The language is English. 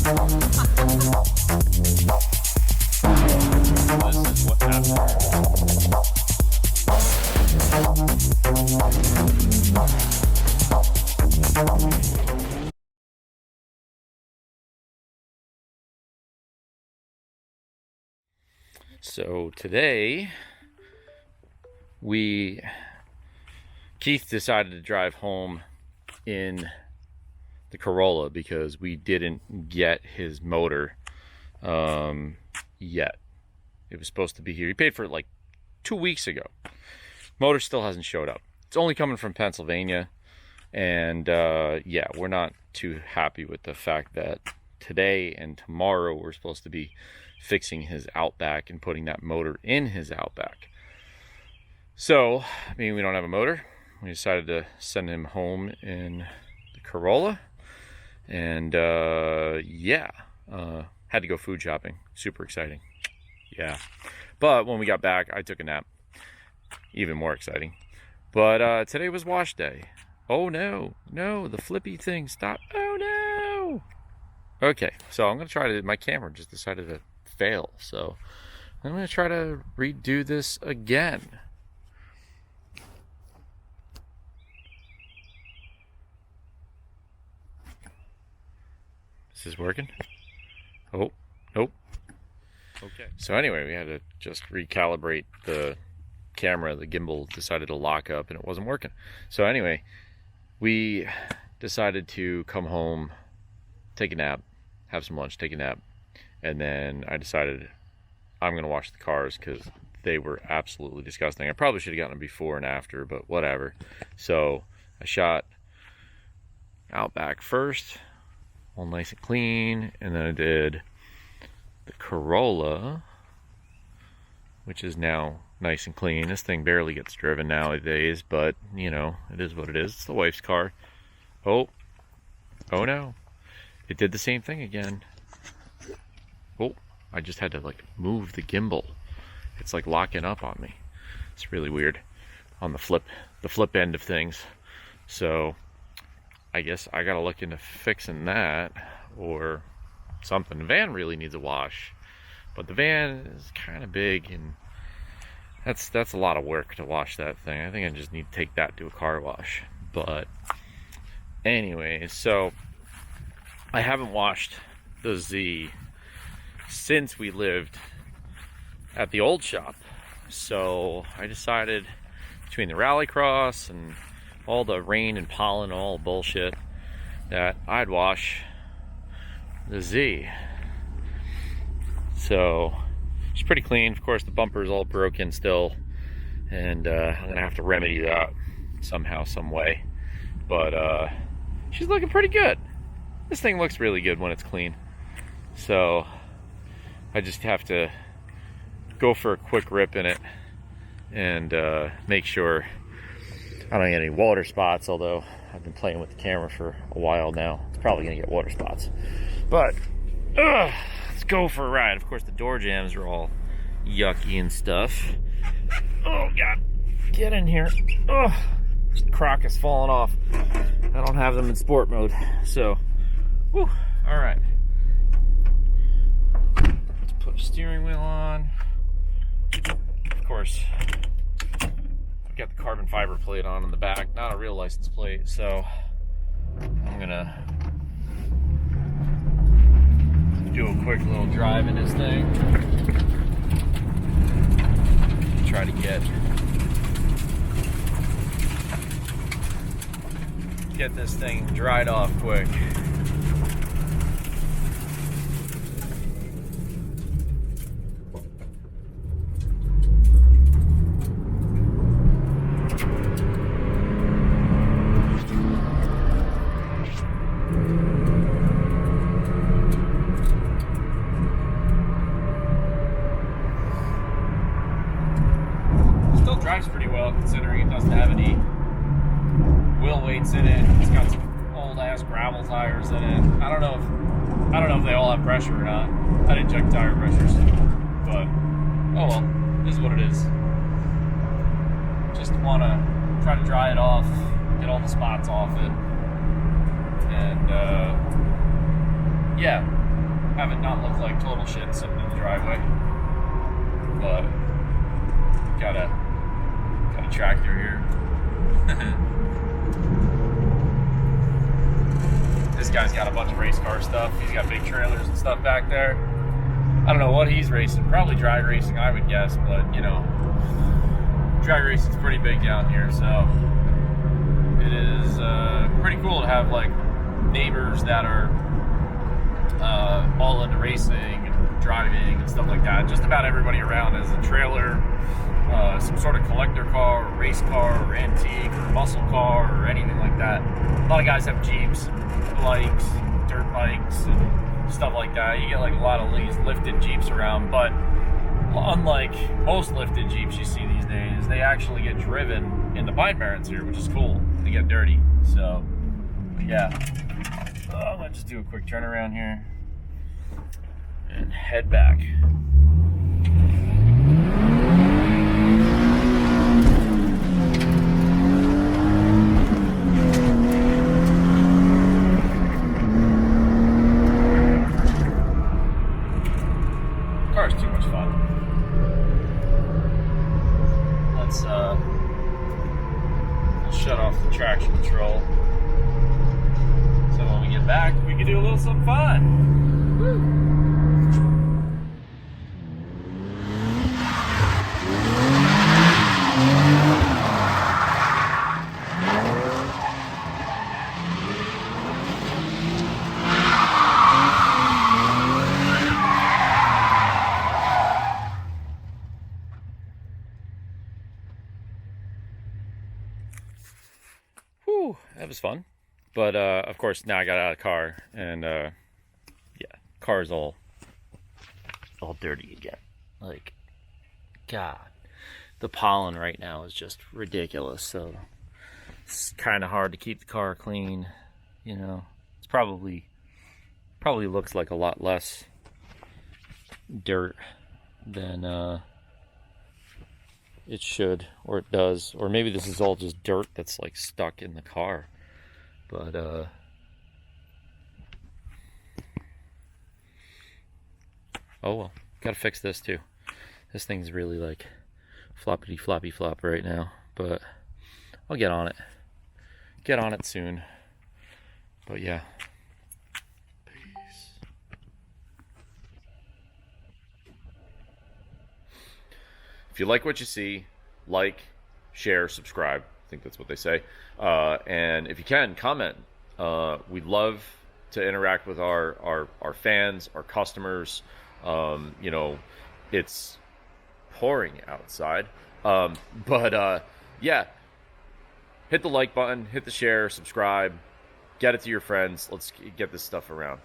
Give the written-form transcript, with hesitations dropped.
This is what happened. So today, Keith decided to drive home in the Corolla because we didn't get his motor yet. It was supposed to be here. He paid for it like 2 weeks ago. Motor still hasn't showed up. It's only coming from Pennsylvania. And yeah, we're not too happy with the fact that today and tomorrow we're supposed to be fixing his Outback and putting that motor in his Outback. So, I mean, we don't have a motor. We decided to send him home in the Corolla. And yeah, had to go food shopping. Super exciting. Yeah. But when we got back, I took a nap. Even more exciting. But today was wash day. Oh no, no, the flippy thing stopped. Oh no. Okay, so I'm gonna try to, my camera just decided to fail. So I'm gonna try to redo this again. Is this working? Oh, nope. Okay. So anyway, we had to just recalibrate the camera. The gimbal decided to lock up and it wasn't working. So anyway, we decided to come home, take a nap, have some lunch, take a nap, and then I decided I'm gonna wash the cars because they were absolutely disgusting. I probably should have gotten them before and after, but whatever. So I shot Outback first, all nice and clean, and then I did the Corolla, which is now nice and clean. This thing barely gets driven nowadays, but you know, it is what it is. It's the wife's car. Oh no, it did the same thing again. Oh, I just had to like move the gimbal. It's like locking up on me. It's really weird on the flip end of things. So I guess I gotta look into fixing that or something. The van really needs a wash, but the van is kind of big and that's a lot of work to wash that thing. I think I just need to take that to a car wash. But anyway, so I haven't washed the Z since we lived at the old shop. So I decided, between the rallycross and all the rain and pollen and all the bullshit, that I'd wash the Z. So she's pretty clean. Of course, the bumper's all broken still, and I'm gonna have to remedy that somehow, some way. But she's looking pretty good. This thing looks really good when it's clean. So I just have to go for a quick rip in it and make sure I don't get any water spots, although I've been playing with the camera for a while now. It's probably gonna get water spots. But let's go for a ride. Of course, the door jambs are all yucky and stuff. Oh God, get in here. Oh, this crock is falling off. I don't have them in sport mode, so whew, all right. Let's put a steering wheel on. Of course, I've got the carbon fiber plate on in the back, not a real license plate, so I'm gonna do a quick little drive in this thing. Try to get this thing dried off quick. Drives pretty well considering it doesn't have any wheel weights in it. It's got some old ass gravel tires in it. I don't know if they all have pressure or not. I didn't check tire pressures, but oh well, this is what it is. Just want to try to dry it off, get all the spots off it, and yeah, have it not look like total shit sitting in the driveway. But got a tractor here. This guy's got a bunch of race car stuff. He's got big trailers and stuff back there. I don't know what he's racing. Probably drag racing, I would guess. But, you know, drag racing's pretty big down here. So it is pretty cool to have, like, neighbors that are all into racing and driving and stuff like that. Just about everybody around has a trailer, some sort of collector car, or race car, or antique, or muscle car, or anything like that. A lot of guys have Jeeps, bikes, dirt bikes, and stuff like that. You get like a lot of these lifted Jeeps around, but unlike most lifted Jeeps you see these days, they actually get driven in the Pine Barrens here, which is cool. They get dirty. So, yeah. I'm gonna just do a quick turn around here and head back. Car's too much fun. Let's we'll shut off the traction control. So when we get back, we can do a little something fun. Woo. Whew, that was fun. But, of course, now I got out of the car, and, yeah, car's all dirty again. Like, God, the pollen right now is just ridiculous, so it's kind of hard to keep the car clean, you know. It's probably looks like a lot less dirt than, it should, or it does. Or maybe this is all just dirt that's, like, stuck in the car. But, oh well, gotta fix this too. This thing's really like floppity floppy flop right now, but I'll get on it. Get on it soon. But yeah. Peace. If you like what you see, like, share, subscribe. I think that's what they say. And if you can, comment. We'd love to interact with our fans, our customers. You know, it's pouring outside. But yeah, hit the like button, hit the share, subscribe, get it to your friends. Let's get this stuff around.